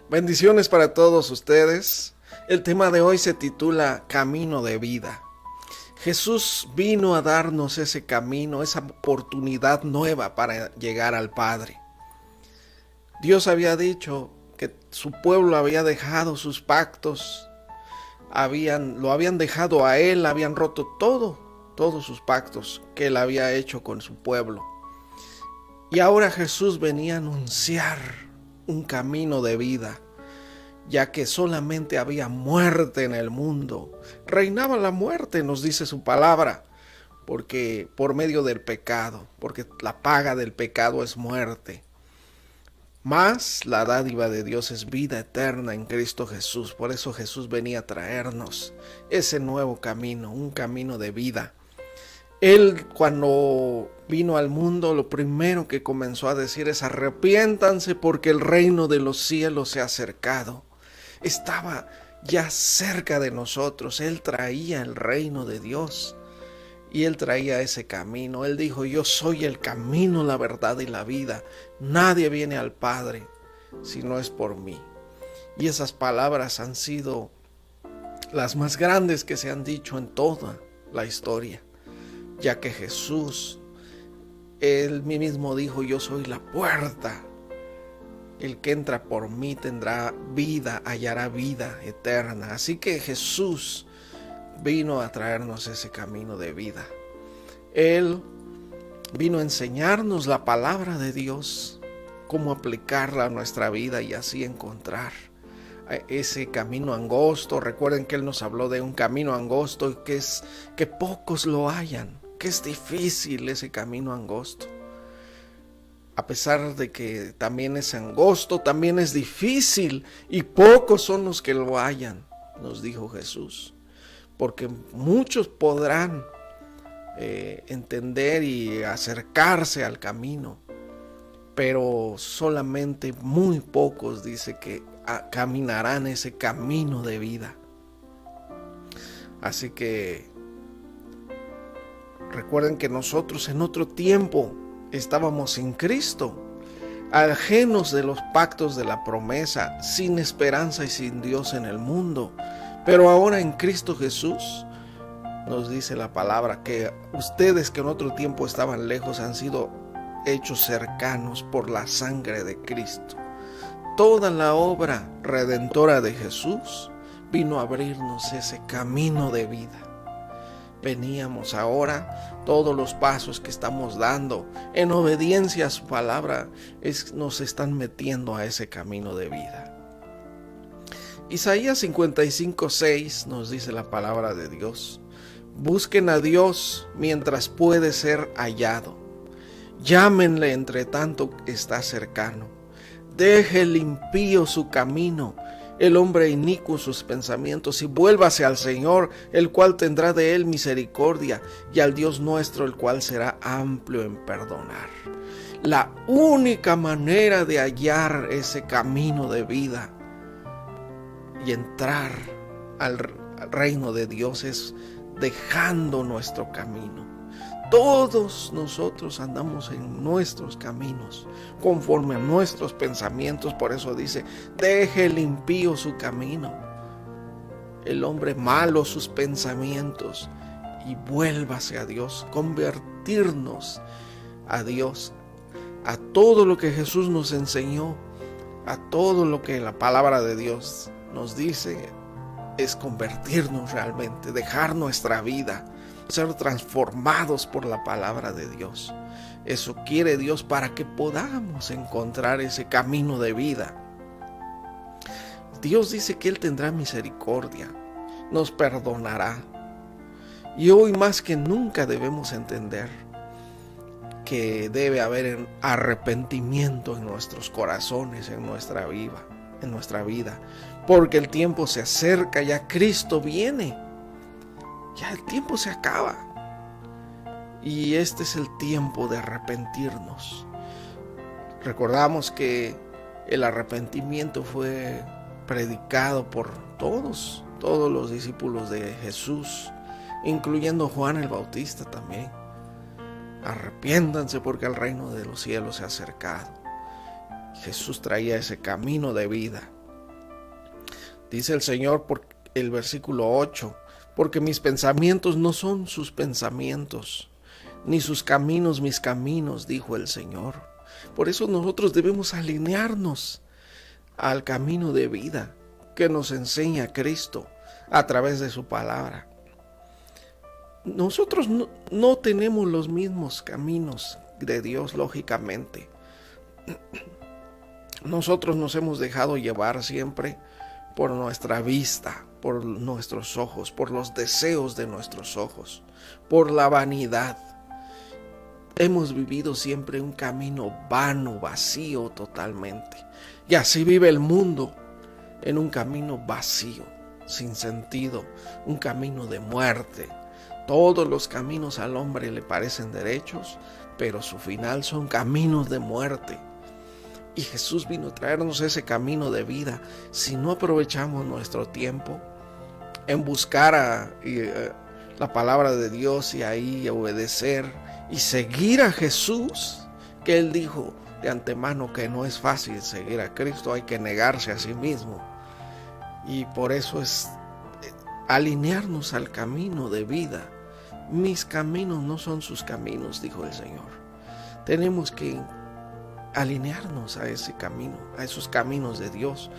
Bendiciones para todos ustedes. El tema de hoy se titula Camino de Vida. Jesús vino a darnos ese camino, esa oportunidad nueva para llegar al Padre. Dios había dicho que su pueblo había dejado sus pactos, lo habían dejado a Él, habían roto todos sus pactos que Él había hecho con su pueblo. Y ahora Jesús venía a anunciar un camino de vida, ya que solamente había muerte en el mundo. Reinaba la muerte, nos dice su palabra, porque por medio del pecado, porque la paga del pecado es muerte. Mas la dádiva de Dios es vida eterna en Cristo Jesús. Por eso Jesús venía a traernos ese nuevo camino, un camino de vida. Él, cuando vino al mundo, lo primero que comenzó a decir es: arrepiéntanse porque el reino de los cielos se ha acercado. Estaba ya cerca de nosotros. Él traía el reino de Dios y Él traía ese camino. Él dijo: yo soy el camino, la verdad y la vida. Nadie viene al Padre si no es por mí. Y esas palabras han sido las más grandes que se han dicho en toda la historia, ya que Jesús, Él mismo dijo: yo soy la puerta. El que entra por mí tendrá vida, hallará vida eterna. Así que Jesús vino a traernos ese camino de vida. Él vino a enseñarnos la palabra de Dios, cómo aplicarla a nuestra vida y así encontrar ese camino angosto. Recuerden que Él nos habló de un camino angosto y que pocos lo hallan, que es difícil ese camino angosto. A pesar de que también es angosto, también es difícil y pocos son los que lo hallan, nos dijo Jesús. Porque muchos podrán entender y acercarse al camino, pero solamente muy pocos, dice, que caminarán ese camino de vida. Así que recuerden que nosotros en otro tiempo estábamos sin Cristo, ajenos de los pactos de la promesa, sin esperanza y sin Dios en el mundo. Pero ahora en Cristo Jesús nos dice la palabra que ustedes que en otro tiempo estaban lejos han sido hechos cercanos por la sangre de Cristo. Toda la obra redentora de Jesús vino a abrirnos ese camino de vida. Veníamos ahora, todos los pasos que estamos dando en obediencia a su palabra nos están metiendo a ese camino de vida. Isaías 55:6 nos dice la palabra de Dios: busquen a Dios mientras puede ser hallado, llámenle entre tanto está cercano. Deje el impío su camino, el hombre inicuo sus pensamientos, y vuélvase al Señor, el cual tendrá de él misericordia, y al Dios nuestro, el cual será amplio en perdonar. La única manera de hallar ese camino de vida y entrar al reino de Dios es dejando nuestro camino. Todos nosotros andamos en nuestros caminos, conforme a nuestros pensamientos. Por eso dice: deje el impío su camino, el hombre malo sus pensamientos, y vuélvase a Dios. Convertirnos a Dios, a todo lo que Jesús nos enseñó, a todo lo que la palabra de Dios nos dice, es convertirnos realmente, dejar nuestra vida, ser transformados por la palabra de Dios. Eso quiere Dios para que podamos encontrar ese camino de vida. Dios dice que Él tendrá misericordia, nos perdonará. Y hoy más que nunca debemos entender que debe haber arrepentimiento en nuestros corazones, en nuestra vida, porque el tiempo se acerca, ya Cristo viene. Ya el tiempo se acaba y este es el tiempo de arrepentirnos. Recordamos que el arrepentimiento fue predicado por todos los discípulos de Jesús, incluyendo Juan el Bautista también. Arrepiéntanse porque el reino de los cielos se ha acercado. Jesús traía ese camino de vida Dice el Señor por el versículo 8, porque mis pensamientos no son sus pensamientos, ni sus caminos mis caminos, dijo el Señor. Por eso nosotros debemos alinearnos al camino de vida que nos enseña Cristo a través de su palabra. Nosotros no tenemos los mismos caminos de Dios, lógicamente. Nosotros nos hemos dejado llevar siempre por nuestra vista, por nuestros ojos, por los deseos de nuestros ojos, por la vanidad. Hemos vivido siempre un camino vano, vacío totalmente. Y así vive el mundo, en un camino vacío, sin sentido, un camino de muerte. Todos los caminos al hombre le parecen derechos, pero su final son caminos de muerte. Y Jesús vino a traernos ese camino de vida. Si no aprovechamos nuestro tiempo en buscar la palabra de Dios y ahí obedecer y seguir a Jesús, que Él dijo de antemano que no es fácil seguir a Cristo, hay que negarse a sí mismo. Y por eso es alinearnos al camino de vida. Mis caminos no son sus caminos, dijo el Señor. Tenemos que alinearnos a ese camino, a esos caminos de Dios.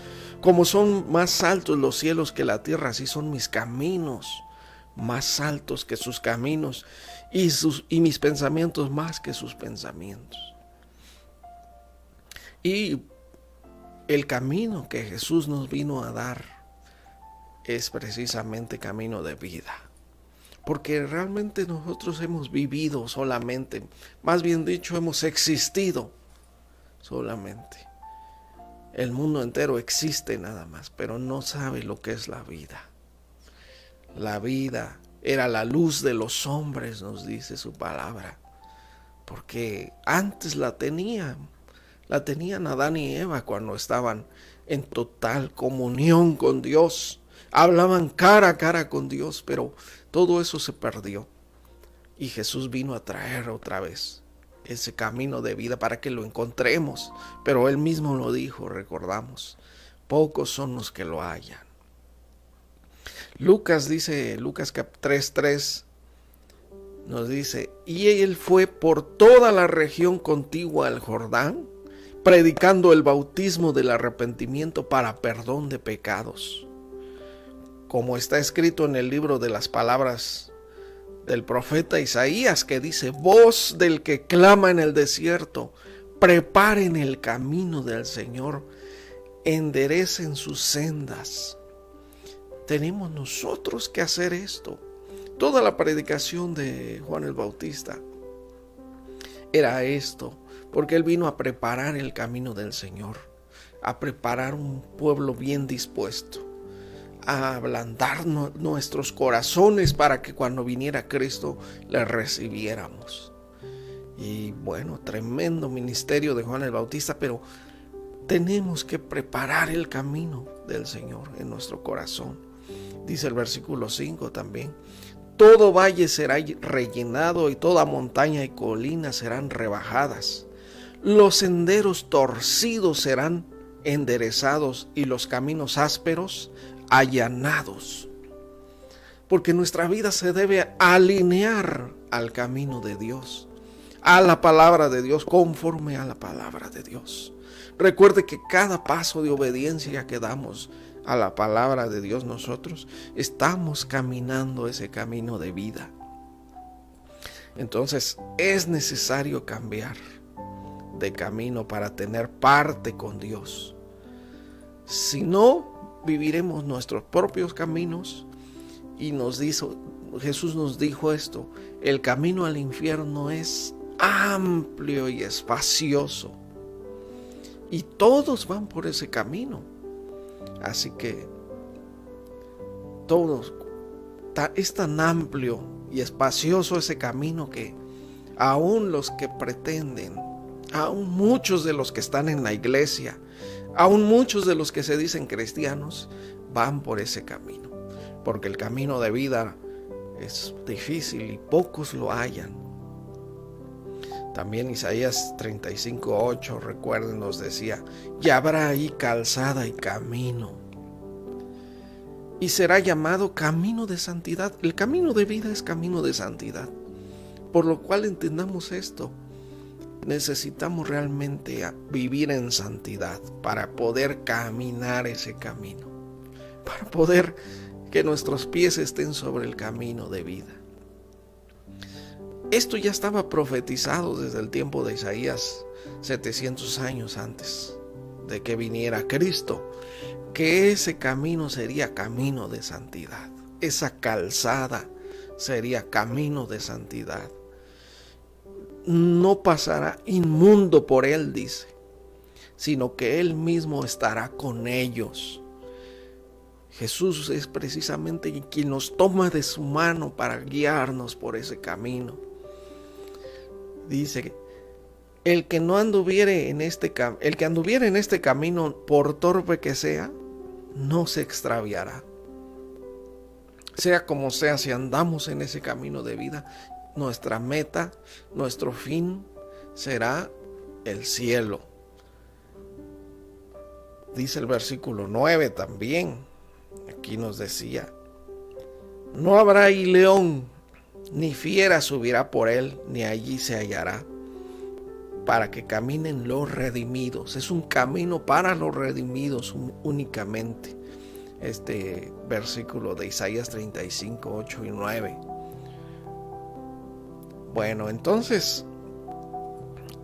Como son más altos los cielos que la tierra, así son mis caminos más altos que sus caminos y mis pensamientos más que sus pensamientos. Y el camino que Jesús nos vino a dar es precisamente camino de vida. Porque realmente nosotros hemos vivido solamente, más bien dicho, hemos existido solamente. El mundo entero existe nada más, pero no sabe lo que es la vida. La vida era la luz de los hombres, nos dice su palabra. Porque antes la tenían Adán y Eva cuando estaban en total comunión con Dios. Hablaban cara a cara con Dios, pero todo eso se perdió. Y Jesús vino a traer otra vez ese camino de vida para que lo encontremos. Pero Él mismo lo dijo, recordamos, pocos son los que lo hallan. Lucas 3:3 nos dice, y Él fue por toda la región contigua al Jordán, predicando el bautismo del arrepentimiento para perdón de pecados. Como está escrito en el libro de las palabras del profeta Isaías, que dice, voz del que clama en el desierto, preparen el camino del Señor, enderecen sus sendas. Tenemos nosotros que hacer esto. Toda la predicación de Juan el Bautista era esto, porque él vino a preparar el camino del Señor, a preparar un pueblo bien dispuesto, a ablandar nuestros corazones para que cuando viniera Cristo le recibiéramos. Y bueno, tremendo ministerio de Juan el Bautista, pero tenemos que preparar el camino del Señor en nuestro corazón. Dice el versículo 5 también, todo valle será rellenado y toda montaña y colina serán rebajadas. Los senderos torcidos serán enderezados y los caminos ásperos allanados. Porque nuestra vida se debe alinear al camino de Dios, a la palabra de Dios, conforme a la palabra de Dios. Recuerde que cada paso de obediencia que damos a la palabra de Dios, nosotros estamos caminando ese camino de vida. Entonces es necesario cambiar de camino para tener parte con Dios. Si no, viviremos nuestros propios caminos y Jesús nos dijo esto, el camino al infierno es amplio y espacioso y todos van por ese camino. Así que es tan amplio y espacioso ese camino que aún los que pretenden, aún muchos de los que están en la iglesia, aún muchos de los que se dicen cristianos, van por ese camino. Porque el camino de vida es difícil y pocos lo hallan. También Isaías 35:8, recuerden, nos decía, y habrá ahí calzada y camino. y será llamado camino de santidad. El camino de vida es camino de santidad. Por lo cual entendamos esto. Necesitamos realmente vivir en santidad para poder caminar ese camino, para poder que nuestros pies estén sobre el camino de vida. Esto ya estaba profetizado desde el tiempo de Isaías, 700 años antes de que viniera Cristo, que ese camino sería camino de santidad. Esa calzada sería camino de santidad. No pasará inmundo por él, dice, sino que él mismo estará con ellos. Jesús es precisamente quien nos toma de su mano para guiarnos por ese camino. Dice, el que anduviere en este camino, por torpe que sea, no se extraviará. Sea como sea, si andamos en ese camino de vida, nuestra meta, nuestro fin será el cielo. Dice el versículo 9 también. Aquí nos decía: no habrá ahí león, ni fiera subirá por él, ni allí se hallará, para que caminen los redimidos. Es un camino para los redimidos únicamente. Este versículo de Isaías 35, 8 y 9. Bueno, entonces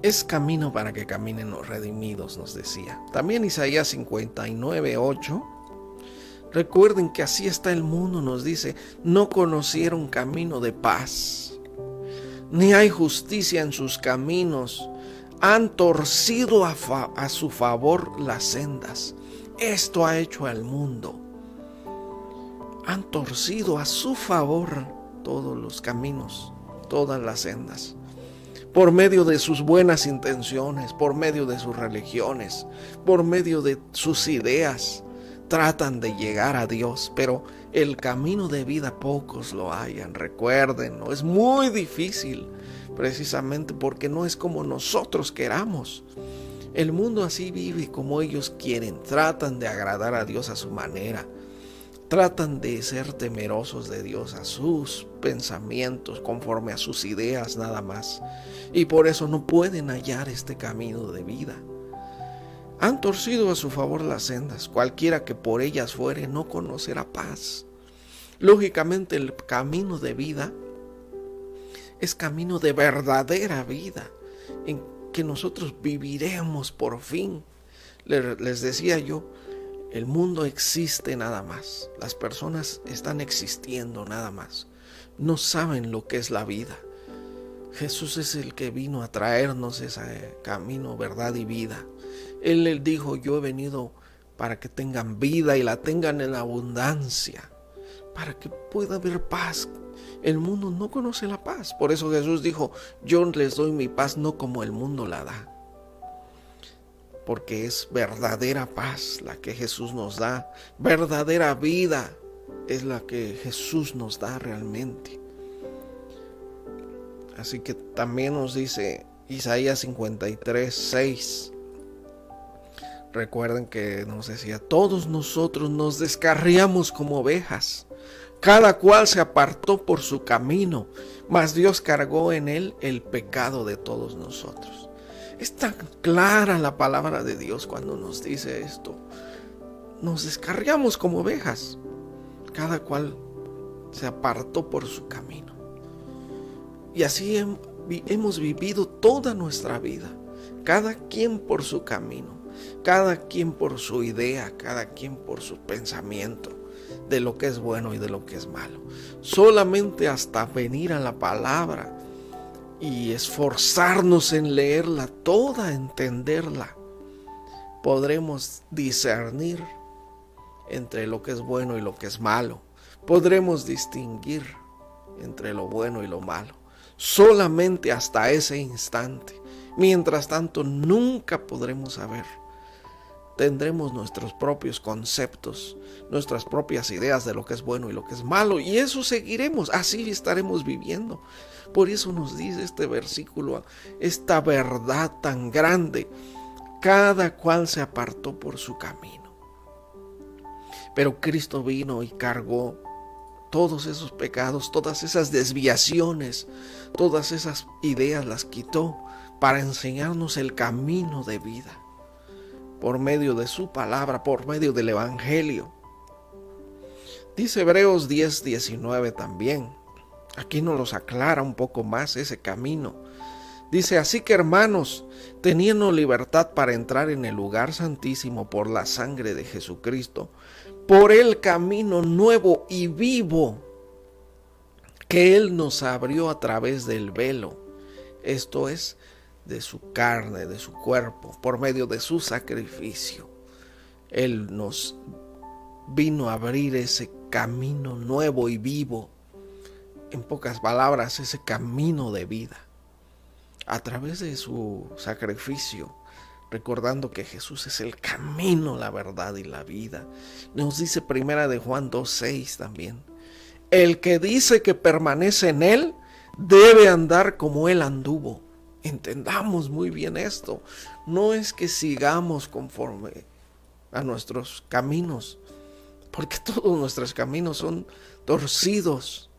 es camino para que caminen los redimidos, nos decía. También Isaías 59, 8. Recuerden que así está el mundo, nos dice: no conocieron camino de paz, ni hay justicia en sus caminos, han torcido a su favor las sendas. Esto ha hecho al mundo. Han torcido a su favor todos los caminos, todas las sendas, por medio de sus buenas intenciones, por medio de sus religiones, por medio de sus ideas. Tratan de llegar a Dios, pero el camino de vida pocos lo hallan. Recuérdenlo, es muy difícil, precisamente porque no es como nosotros queramos. El mundo así vive como ellos quieren. Tratan de agradar a Dios a su manera. Tratan de ser temerosos de Dios, a sus pensamientos, conforme a sus ideas nada más. Y por eso no pueden hallar este camino de vida. Han torcido a su favor las sendas. Cualquiera que por ellas fuere no conocerá paz. Lógicamente el camino de vida es camino de verdadera vida, en que nosotros viviremos por fin. Les decía yo, el mundo existe nada más. Las personas están existiendo nada más. No saben lo que es la vida. Jesús es el que vino a traernos ese camino, verdad y vida. Él les dijo: yo he venido para que tengan vida y la tengan en abundancia, para que pueda haber paz. El mundo no conoce la paz. Por eso Jesús dijo: yo les doy mi paz, no como el mundo la da. Porque es verdadera paz la que Jesús nos da. Verdadera vida es la que Jesús nos da realmente. Así que también nos dice Isaías 53, 6. Recuerden que nos decía: todos nosotros nos descarriamos como ovejas, cada cual se apartó por su camino, mas Dios cargó en él el pecado de todos nosotros. Es tan clara la palabra de Dios cuando nos dice esto. Nos descarriamos como ovejas, cada cual se apartó por su camino. Y así hemos vivido toda nuestra vida, cada quien por su camino, cada quien por su idea, cada quien por su pensamiento de lo que es bueno y de lo que es malo. Solamente hasta venir a la palabra y esforzarnos en leerla toda, entenderla, podremos discernir entre lo que es bueno y lo que es malo. Podremos distinguir entre lo bueno y lo malo. Solamente hasta ese instante. Mientras tanto, nunca podremos saber. Tendremos nuestros propios conceptos, nuestras propias ideas de lo que es bueno y lo que es malo, y eso seguiremos, así estaremos viviendo. Por eso nos dice este versículo, esta verdad tan grande: cada cual se apartó por su camino. Pero Cristo vino y cargó todos esos pecados, todas esas desviaciones, todas esas ideas las quitó para enseñarnos el camino de vida por medio de su palabra, por medio del Evangelio. Dice Hebreos 10:19 también. Aquí nos los aclara un poco más ese camino. Dice: así que, hermanos, teniendo libertad para entrar en el lugar santísimo por la sangre de Jesucristo, por el camino nuevo y vivo que Él nos abrió a través del velo, esto es, de su carne, de su cuerpo, por medio de su sacrificio. Él nos vino a abrir ese camino nuevo y vivo. En pocas palabras, ese camino de vida. A través de su sacrificio, recordando que Jesús es el camino, la verdad y la vida. Nos dice Primera de Juan 2:6 también. El que dice que permanece en Él, debe andar como Él anduvo. Entendamos muy bien esto. No es que sigamos conforme a nuestros caminos, porque todos nuestros caminos son torcidos.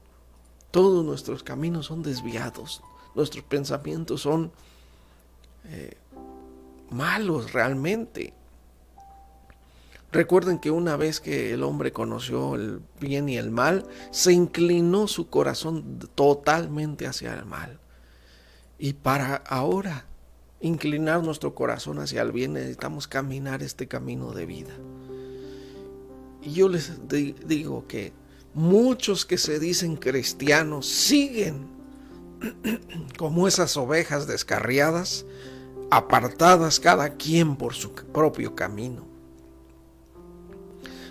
Todos nuestros caminos son desviados. Nuestros pensamientos son malos realmente. Recuerden que una vez que el hombre conoció el bien y el mal, se inclinó su corazón totalmente hacia el mal. Y para ahora inclinar nuestro corazón hacia el bien, necesitamos caminar este camino de vida. Y yo les digo que muchos que se dicen cristianos siguen como esas ovejas descarriadas, apartadas cada quien por su propio camino.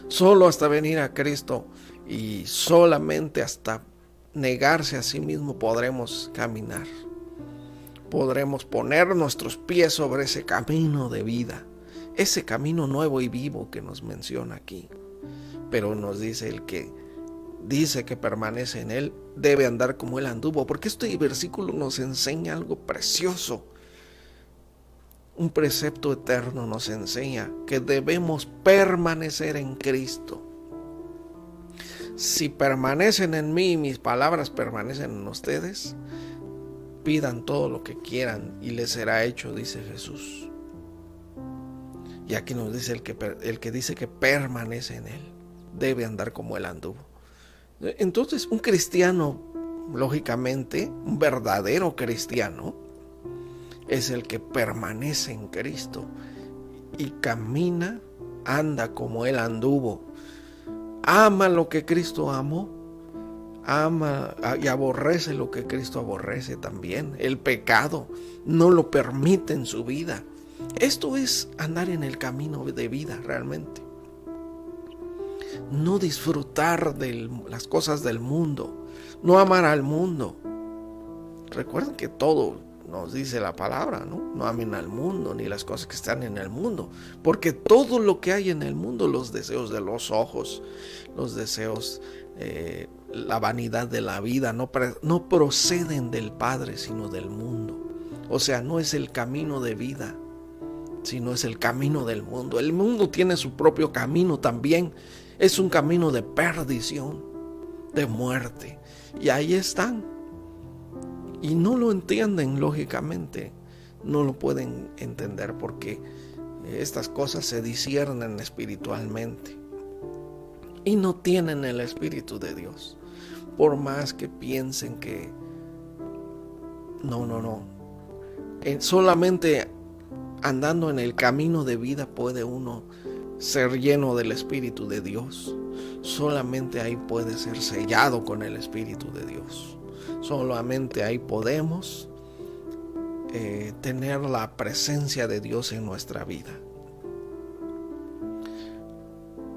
Solo hasta venir a Cristo y solamente hasta negarse a sí mismo podremos caminar. Podremos poner nuestros pies sobre ese camino de vida, ese camino nuevo y vivo que nos menciona aquí. Pero nos dice: el que dice que permanece en Él debe andar como Él anduvo, porque este versículo nos enseña algo precioso. Un precepto eterno nos enseña que debemos permanecer en Cristo. Si permanecen en mí y mis palabras permanecen en ustedes, pidan todo lo que quieran y les será hecho, dice Jesús. Y aquí nos dice: el que dice que permanece en Él debe andar como Él anduvo. Entonces, un cristiano, lógicamente, un verdadero cristiano, es el que permanece en Cristo y camina, anda como Él anduvo. Ama lo que Cristo amó, ama y aborrece lo que Cristo aborrece también. El pecado no lo permite en su vida. Esto es andar en el camino de vida realmente. No disfrutar de las cosas del mundo, no amar al mundo. Recuerden que todo nos dice la palabra, ¿no? No amen al mundo ni las cosas que están en el mundo, porque todo lo que hay en el mundo, los deseos de los ojos, los deseos, la vanidad de la vida, no proceden del Padre, sino del mundo. O sea, no es el camino de vida, sino es el camino del mundo. El mundo tiene su propio camino también. Es un camino de perdición, de muerte. Y ahí están. Y no lo entienden lógicamente. No lo pueden entender porque estas cosas se disciernen espiritualmente. Y no tienen el Espíritu de Dios. Por más que piensen que no. Solamente andando en el camino de vida puede uno ser lleno del Espíritu de Dios. Solamente ahí puede ser sellado con el Espíritu de Dios. Solamente ahí podemos tener la presencia de Dios en nuestra vida.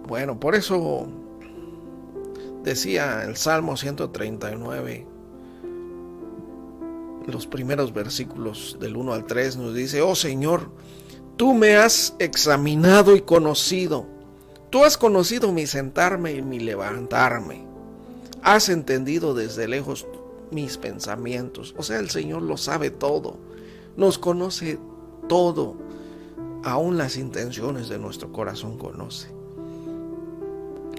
Bueno, por eso decía el Salmo 139, los primeros versículos del 1 al 3 nos dice: oh Señor, tú me has examinado y conocido. Tú has conocido mi sentarme y mi levantarme. Has entendido desde lejos mis pensamientos. O sea, el Señor lo sabe todo. Nos conoce todo. Aún las intenciones de nuestro corazón conoce.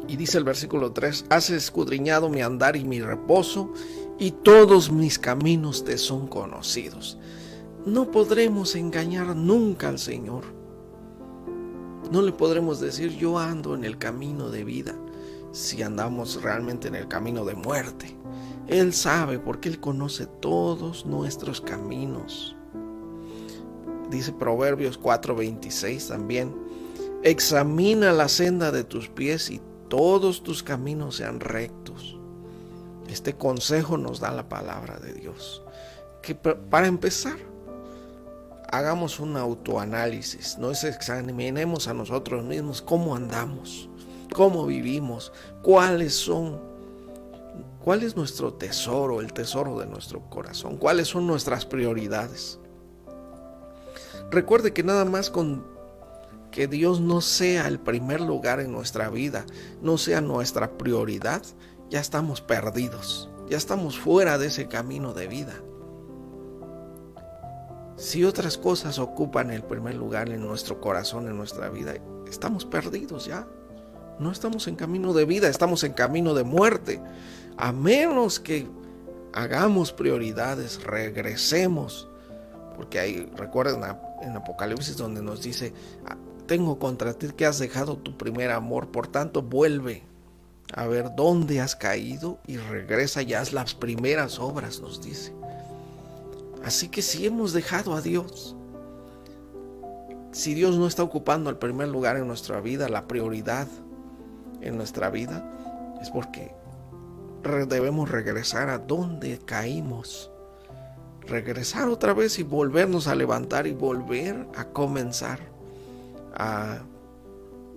Y dice el versículo 3, has escudriñado mi andar y mi reposo, y todos mis caminos te son conocidos. No podremos engañar nunca al Señor. No le podremos decir yo ando en el camino de vida si andamos realmente en el camino de muerte. Él sabe porque Él conoce todos nuestros caminos. Dice Proverbios 4:26 también, examina la senda de tus pies y todos tus caminos sean rectos. Este consejo nos da la palabra de Dios. Que para empezar, hagamos un autoanálisis, nos examinemos a nosotros mismos cómo andamos, cómo vivimos, cuál es nuestro tesoro, el tesoro de nuestro corazón, cuáles son nuestras prioridades. Recuerde que nada más con que Dios no sea el primer lugar en nuestra vida, no sea nuestra prioridad, ya estamos perdidos, ya estamos fuera de ese camino de vida. Si otras cosas ocupan el primer lugar en nuestro corazón, en nuestra vida, estamos perdidos ya. No estamos en camino de vida, estamos en camino de muerte. A menos que hagamos prioridades, regresemos. Porque ahí, recuerden en Apocalipsis donde nos dice, tengo contra ti que has dejado tu primer amor, por tanto vuelve a ver dónde has caído y regresa y haz las primeras obras, nos dice. Así que si hemos dejado a Dios, si Dios no está ocupando el primer lugar en nuestra vida, la prioridad en nuestra vida, es porque debemos regresar a donde caímos, regresar otra vez y volvernos a levantar y volver a comenzar a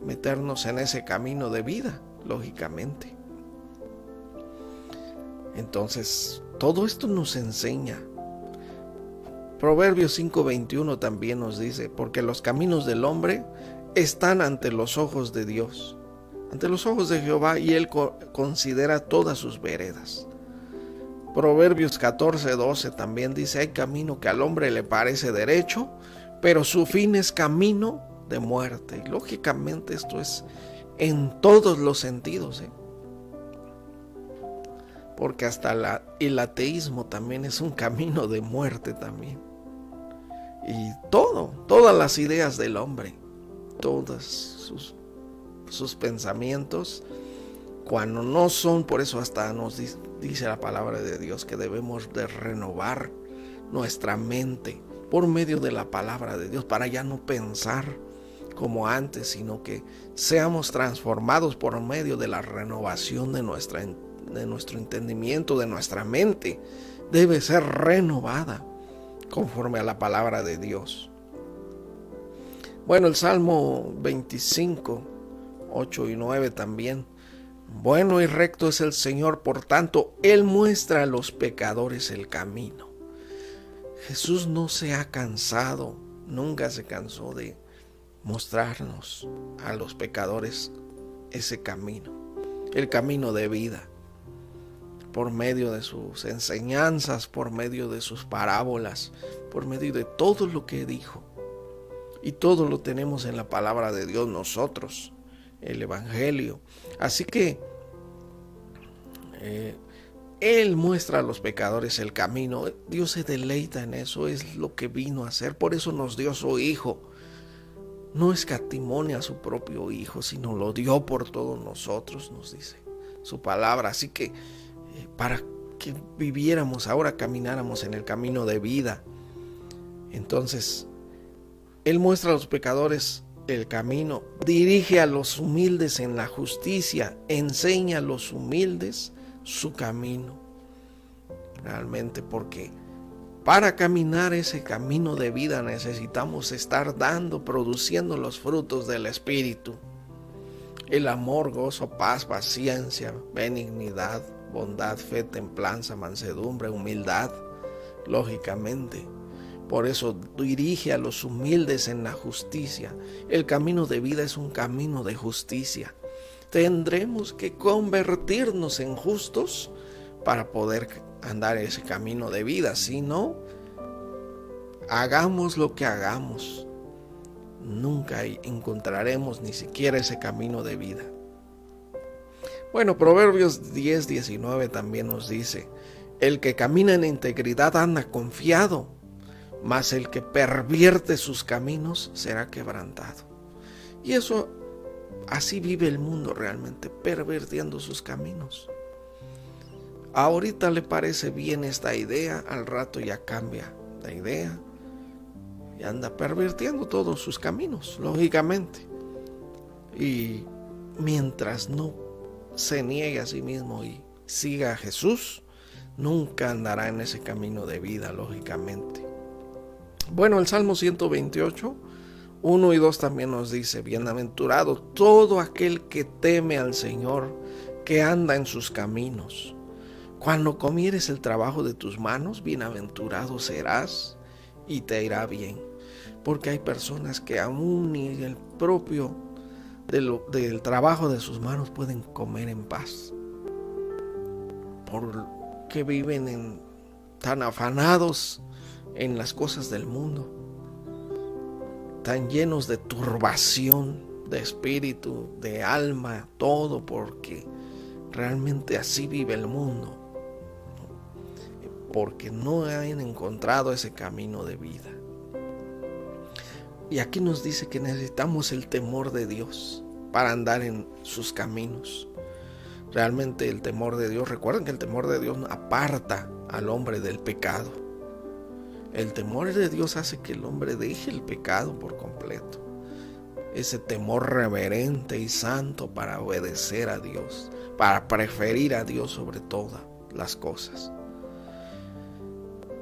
meternos en ese camino de vida, lógicamente. Entonces, todo esto nos enseña. Proverbios 5:21 también nos dice, porque los caminos del hombre están ante los ojos de Dios, ante los ojos de Jehová, y Él considera todas sus veredas. Proverbios 14:12 también dice, hay camino que al hombre le parece derecho, pero su fin es camino de muerte. Y lógicamente esto es en todos los sentidos, porque hasta el ateísmo también es un camino de muerte también. Y todas las ideas del hombre, todos sus pensamientos, cuando no son, por eso hasta nos dice la palabra de Dios que debemos de renovar nuestra mente por medio de la palabra de Dios, para ya no pensar como antes, sino que seamos transformados por medio de la renovación de nuestro entendimiento, de nuestra mente. Debe ser renovada conforme a la palabra de Dios. Bueno, el Salmo 25, 8 y 9 también. Bueno y recto es el Señor, por tanto, Él muestra a los pecadores el camino. Jesús no se ha cansado, nunca se cansó de mostrarnos a los pecadores ese camino, el camino de vida, por medio de sus enseñanzas, por medio de sus parábolas, por medio de todo lo que dijo. Y todo lo tenemos en la palabra de Dios nosotros, el Evangelio. Así que Él muestra a los pecadores el camino. Dios se deleita en eso, es lo que vino a hacer. Por eso nos dio su Hijo. No escatimó a su propio Hijo, sino lo dio por todos nosotros, nos dice su palabra. Así que para que viviéramos ahora, camináramos en el camino de vida. Entonces, Él muestra a los pecadores el camino, dirige a los humildes en la justicia, enseña a los humildes su camino. Realmente, porque para caminar ese camino de vida necesitamos estar produciendo los frutos del Espíritu. El amor, gozo, paz, paciencia, benignidad, bondad, fe, templanza, mansedumbre, humildad, lógicamente. Por eso dirige a los humildes en la justicia. El camino de vida es un camino de justicia. Tendremos que convertirnos en justos para poder andar ese camino de vida. Si no, hagamos lo que hagamos, nunca encontraremos ni siquiera ese camino de vida. Bueno, Proverbios 10:19 también nos dice: el que camina en integridad anda confiado, mas el que pervierte sus caminos será quebrantado. Y eso, así vive el mundo realmente, pervirtiendo sus caminos. Ahorita le parece bien esta idea, al rato ya cambia la idea y anda pervirtiendo todos sus caminos, lógicamente. Y mientras no se niegue a sí mismo y siga a Jesús, nunca andará en ese camino de vida, lógicamente. Bueno, el Salmo 128, 1 y 2 también nos dice: bienaventurado todo aquel que teme al Señor, que anda en sus caminos. Cuando comieres el trabajo de tus manos, bienaventurado serás y te irá bien. Porque hay personas que aún ni el propio del trabajo de sus manos pueden comer en paz, porque viven tan afanados en las cosas del mundo, tan llenos de turbación de espíritu, de alma, todo, porque realmente así vive el mundo, porque no han encontrado ese camino de vida. Y aquí nos dice que necesitamos el temor de Dios para andar en sus caminos. Realmente el temor de Dios, recuerden que el temor de Dios aparta al hombre del pecado. El temor de Dios hace que el hombre deje el pecado por completo. Ese temor reverente y santo para obedecer a Dios, para preferir a Dios sobre todas las cosas.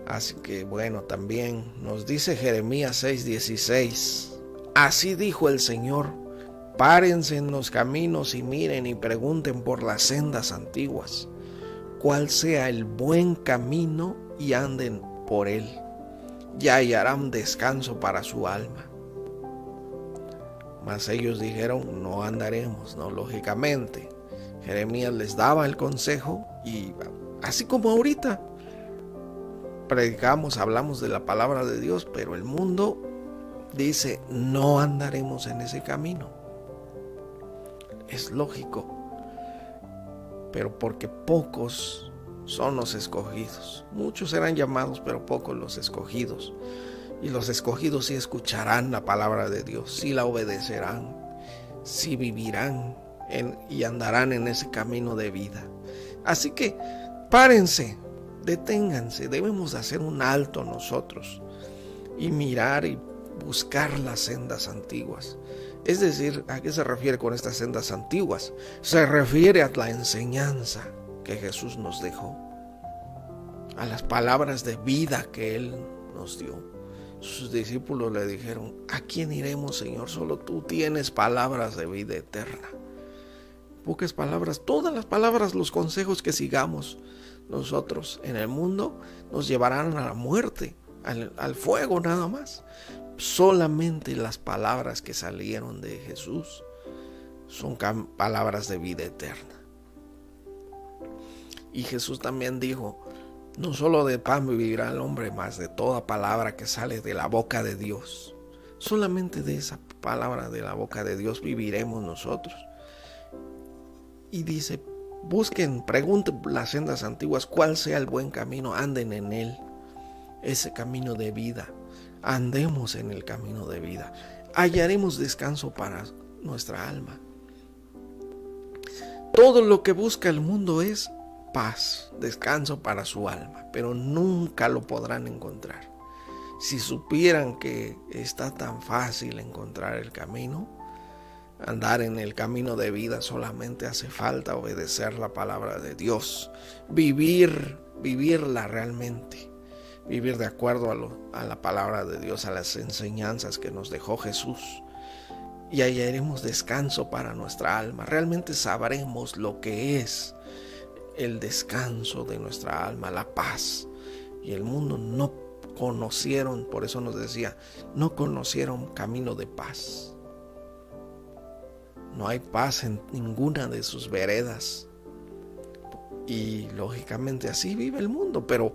Así que bueno, también nos dice Jeremías 6:16: así dijo el Señor, párense en los caminos y miren y pregunten por las sendas antiguas, cuál sea el buen camino, y anden por él, y hallarán descanso para su alma. Mas ellos dijeron: no andaremos, no, lógicamente. Jeremías les daba el consejo, y así como ahorita predicamos, hablamos de la palabra de Dios, pero el mundo dice: no andaremos en ese camino. Es lógico, pero porque pocos son los escogidos. Muchos serán llamados, pero pocos los escogidos. Y los escogidos sí escucharán la palabra de Dios, sí la obedecerán, sí vivirán y andarán en ese camino de vida. Así que párense, deténganse, debemos hacer un alto nosotros y mirar y buscar las sendas antiguas. Es decir, ¿a qué se refiere con estas sendas antiguas? Se refiere a la enseñanza que Jesús nos dejó, a las palabras de vida que Él nos dio. Sus discípulos le dijeron: ¿a quién iremos, Señor? Solo tú tienes palabras de vida eterna. Pocas palabras, todas las palabras, los consejos que sigamos nosotros en el mundo nos llevarán a la muerte, al fuego nada más. Solamente las palabras que salieron de Jesús son palabras de vida eterna. Y Jesús también dijo: no solo de pan vivirá el hombre, mas de toda palabra que sale de la boca de Dios. Solamente de esa palabra de la boca de Dios viviremos nosotros. Y dice: busquen, pregunten las sendas antiguas, cuál sea el buen camino, anden en él, ese camino de vida. Andemos en el camino de vida, hallaremos descanso para nuestra alma. Todo lo que busca el mundo es paz, descanso para su alma, pero nunca lo podrán encontrar. Si supieran que está tan fácil encontrar el camino, andar en el camino de vida, solamente hace falta obedecer la palabra de Dios, vivirla realmente. Vivir de acuerdo a la palabra de Dios, a las enseñanzas que nos dejó Jesús. Y hallaremos descanso para nuestra alma. Realmente sabremos lo que es el descanso de nuestra alma, la paz. Y el mundo no conocieron, por eso nos decía, no conocieron camino de paz. No hay paz en ninguna de sus veredas. Y lógicamente así vive el mundo, pero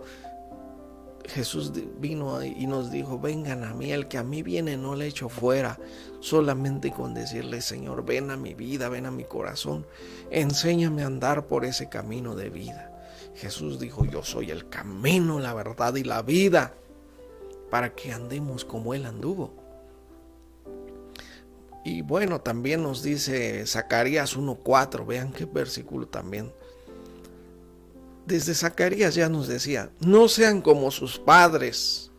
Jesús vino y nos dijo: vengan a mí, el que a mí viene no le echo fuera. Solamente con decirle: Señor, ven a mi vida, ven a mi corazón, enséñame a andar por ese camino de vida. Jesús dijo: yo soy el camino, la verdad y la vida, para que andemos como Él anduvo. Y bueno, también nos dice Zacarías 1:4, vean qué versículo también. Desde Zacarías ya nos decía: no sean como sus padres,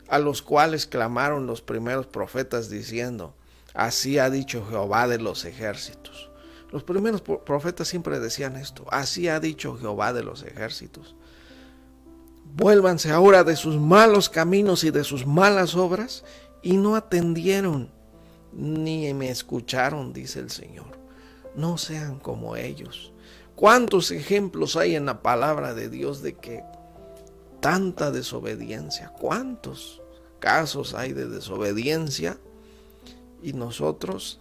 a los cuales clamaron los primeros profetas diciendo: así ha dicho Jehová de los ejércitos. Los primeros profetas siempre decían esto: así ha dicho Jehová de los ejércitos. Vuélvanse ahora de sus malos caminos y de sus malas obras, y no atendieron ni me escucharon, dice el Señor. No sean como ellos. ¿Cuántos ejemplos hay en la palabra de Dios de que tanta desobediencia? ¿Cuántos casos hay de desobediencia? Y nosotros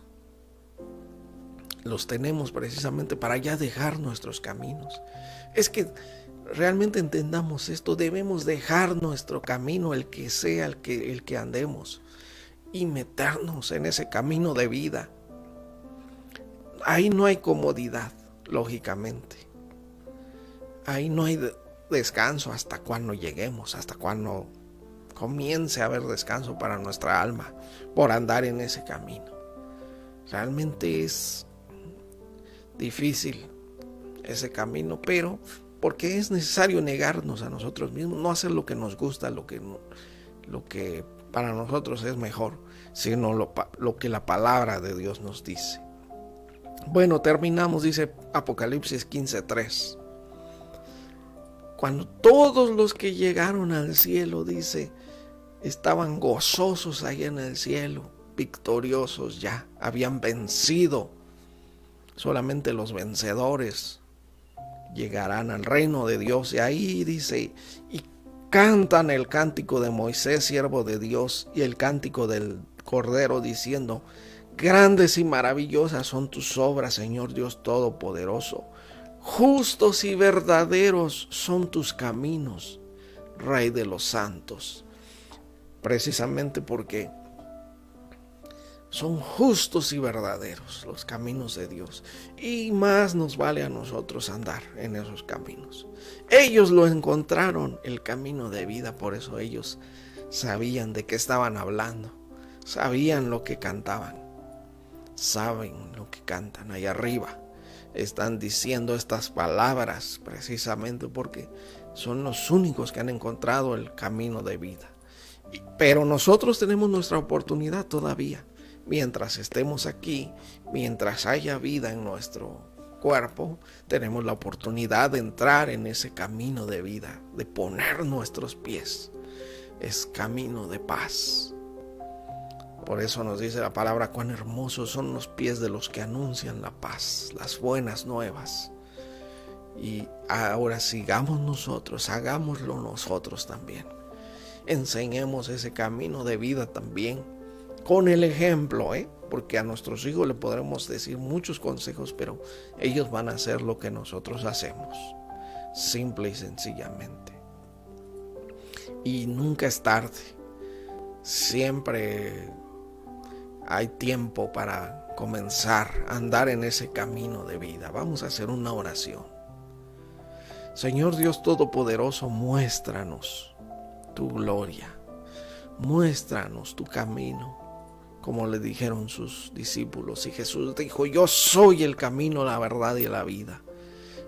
los tenemos precisamente para ya dejar nuestros caminos. Es que realmente entendamos esto: debemos dejar nuestro camino, el que sea el que andemos, y meternos en ese camino de vida. Ahí no hay comodidad, lógicamente. Ahí no hay descanso hasta cuando lleguemos, hasta cuando comience a haber descanso para nuestra alma por andar en ese camino. Realmente es difícil ese camino, pero porque es necesario negarnos a nosotros mismos, no hacer lo que nos gusta, lo que para nosotros es mejor, sino lo que la palabra de Dios nos dice. Bueno, terminamos, dice Apocalipsis 15:3. Cuando todos los que llegaron al cielo, dice, estaban gozosos ahí en el cielo, victoriosos ya, habían vencido. Solamente los vencedores llegarán al reino de Dios. Y ahí dice: y cantan el cántico de Moisés, siervo de Dios, y el cántico del Cordero, diciendo: grandes y maravillosas son tus obras, Señor Dios Todopoderoso. Justos y verdaderos son tus caminos, Rey de los santos. Precisamente porque son justos y verdaderos los caminos de Dios, y más nos vale a nosotros andar en esos caminos. Ellos lo encontraron, el camino de vida, por eso ellos sabían de qué estaban hablando, sabían lo que cantaban, saben lo que cantan allá arriba. Están diciendo estas palabras precisamente porque son los únicos que han encontrado el camino de vida. Pero nosotros tenemos nuestra oportunidad todavía. Mientras estemos aquí, mientras haya vida en nuestro cuerpo, tenemos la oportunidad de entrar en ese camino de vida, de poner nuestros pies. Es camino de paz. Por eso nos dice la palabra: cuán hermosos son los pies de los que anuncian la paz, las buenas nuevas. Y ahora sigamos nosotros, hagámoslo nosotros también. Enseñemos ese camino de vida también, con el ejemplo, porque a nuestros hijos le podremos decir muchos consejos, pero ellos van a hacer lo que nosotros hacemos, simple y sencillamente. Y nunca es tarde, siempre hay tiempo para comenzar a andar en ese camino de vida. Vamos a hacer una oración. Señor Dios Todopoderoso, muéstranos tu gloria, muéstranos tu camino, como le dijeron sus discípulos. Y Jesús dijo: yo soy el camino, la verdad y la vida.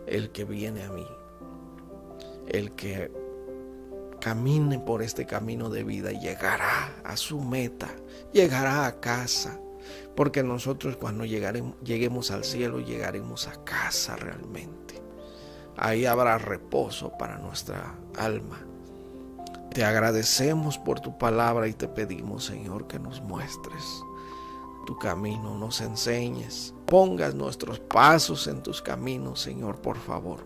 El que viene a mí, el que camine por este camino de vida, llegará a su meta, llegará a casa. Porque nosotros, cuando lleguemos al cielo, llegaremos a casa realmente. Ahí habrá reposo para nuestra alma. Te agradecemos por tu palabra y te pedimos, Señor, que nos muestres tu camino, nos enseñes, pongas nuestros pasos en tus caminos, Señor, por favor.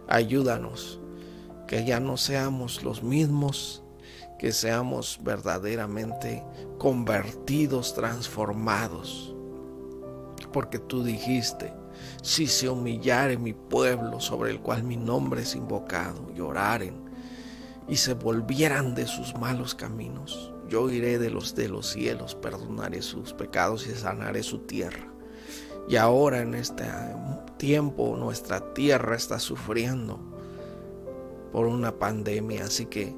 Ayúdanos, que ya no seamos los mismos, que seamos verdaderamente convertidos, transformados. Porque tú dijiste: si se humillare mi pueblo, sobre el cual mi nombre es invocado, y oraren y se volvieran de sus malos caminos, yo iré de los cielos, perdonaré sus pecados y sanaré su tierra. Y ahora en este tiempo nuestra tierra está sufriendo por una pandemia, así que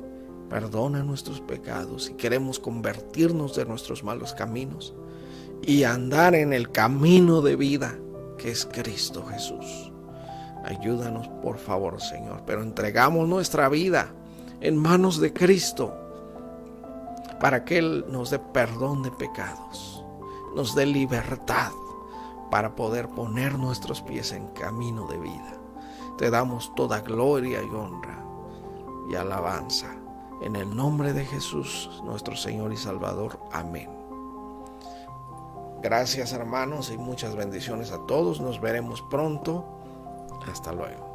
perdona nuestros pecados y queremos convertirnos de nuestros malos caminos y andar en el camino de vida que es Cristo Jesús. Ayúdanos por favor, Señor, pero entregamos nuestra vida en manos de Cristo para que Él nos dé perdón de pecados, nos dé libertad para poder poner nuestros pies en camino de vida. Te damos toda gloria y honra y alabanza en el nombre de Jesús, nuestro Señor y Salvador. Amén. Gracias, hermanos, y muchas bendiciones a todos. Nos veremos pronto. Hasta luego.